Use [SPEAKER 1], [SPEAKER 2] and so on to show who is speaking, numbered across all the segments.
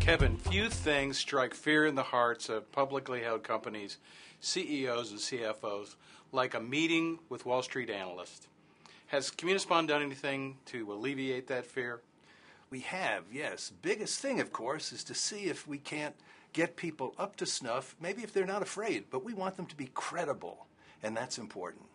[SPEAKER 1] Kevin, few things strike fear in the hearts of publicly held companies, CEOs and CFOs, like a meeting with Wall Street analysts. Has Communispon done anything to alleviate that fear?
[SPEAKER 2] We have, yes. Biggest thing, of course, is to see if we can't get people up to snuff, maybe if they're not afraid, but we want them to be credible, and that's important.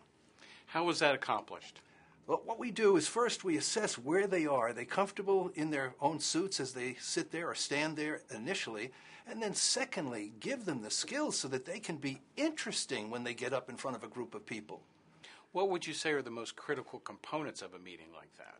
[SPEAKER 1] How was that accomplished?
[SPEAKER 2] Well, what we do is first we assess where they are. Are they comfortable in their own suits as they sit there or stand there initially? And then secondly, give them the skills so that they can be interesting when they get up in front of a group of people.
[SPEAKER 1] What would you say are the most critical components of a meeting like that?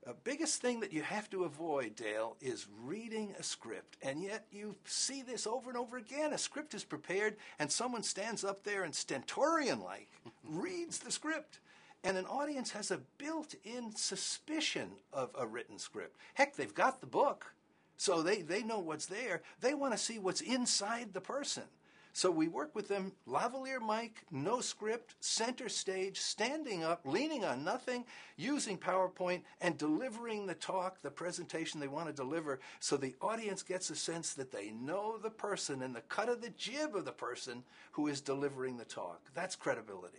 [SPEAKER 2] The biggest thing that you have to avoid, Dale, is reading a script. And yet you see this over and over again. A script is prepared and someone stands up there and stentorian-like reads the script. And an audience has a built-in suspicion of a written script. Heck, they've got the book, so they know what's there. They want to see what's inside the person. So we work with them, lavalier mic, no script, center stage, standing up, leaning on nothing, using PowerPoint, and delivering the talk, the presentation they want to deliver, so the audience gets a sense that they know the person and the cut of the jib of the person who is delivering the talk. That's credibility.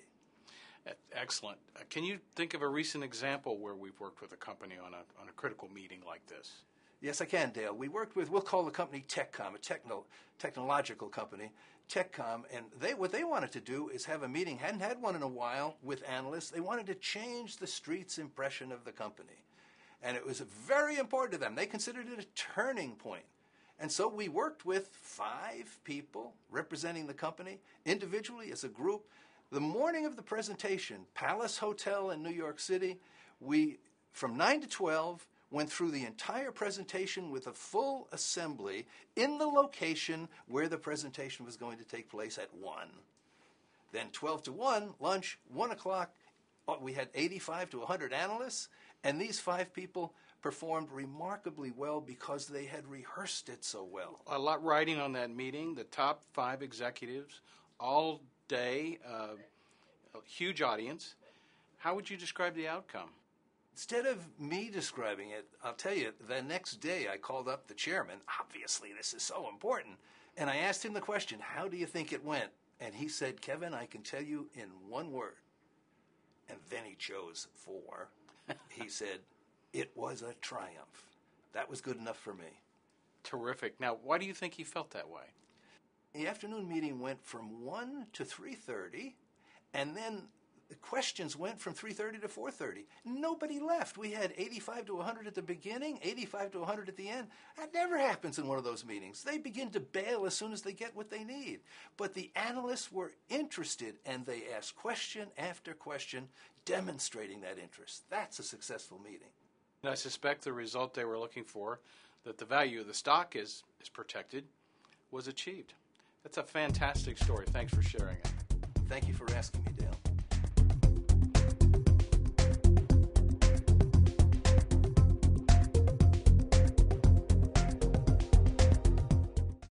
[SPEAKER 1] Excellent. Can you think of a recent example where we've worked with a company on a critical meeting like this?
[SPEAKER 2] Yes, I can, Dale. We worked with, we'll call the company TechCom, a technological company, TechCom, and what they wanted to do is have a meeting, hadn't had one in a while, with analysts. They wanted to change the street's impression of the company. And it was very important to them. They considered it a turning point. And so we worked with 5 people representing the company, individually as a group. The morning of the presentation, Palace Hotel in New York City, we, from 9 to 12, went through the entire presentation with a full assembly in the location where the presentation was going to take place at 1. Then 12 to 1, lunch, 1 o'clock, we had 85 to 100 analysts, and these 5 people performed remarkably well because they had rehearsed it so well.
[SPEAKER 1] A lot riding on that meeting, the top 5 executives, all day, a huge audience. How would you describe the outcome?
[SPEAKER 2] Instead of me describing it, I'll tell you, the next day I called up the chairman. Obviously, this is so important. And I asked him the question, how do you think it went? And he said, Kevin, I can tell you in one word. And then he chose 4. He said, it was a triumph. That was good enough for me.
[SPEAKER 1] Terrific. Now, why do you think he felt that way?
[SPEAKER 2] The afternoon meeting went from 1 to 3:30, and then the questions went from 3:30 to 4:30. Nobody left. We had 85 to 100 at the beginning, 85 to 100 at the end. That never happens in one of those meetings. They begin to bail as soon as they get what they need. But the analysts were interested, and they asked question after question, demonstrating that interest. That's a successful meeting.
[SPEAKER 1] And I suspect the result they were looking for, that the value of the stock is protected, was achieved. That's a fantastic story. Thanks for sharing it.
[SPEAKER 2] Thank you for asking me, Dale.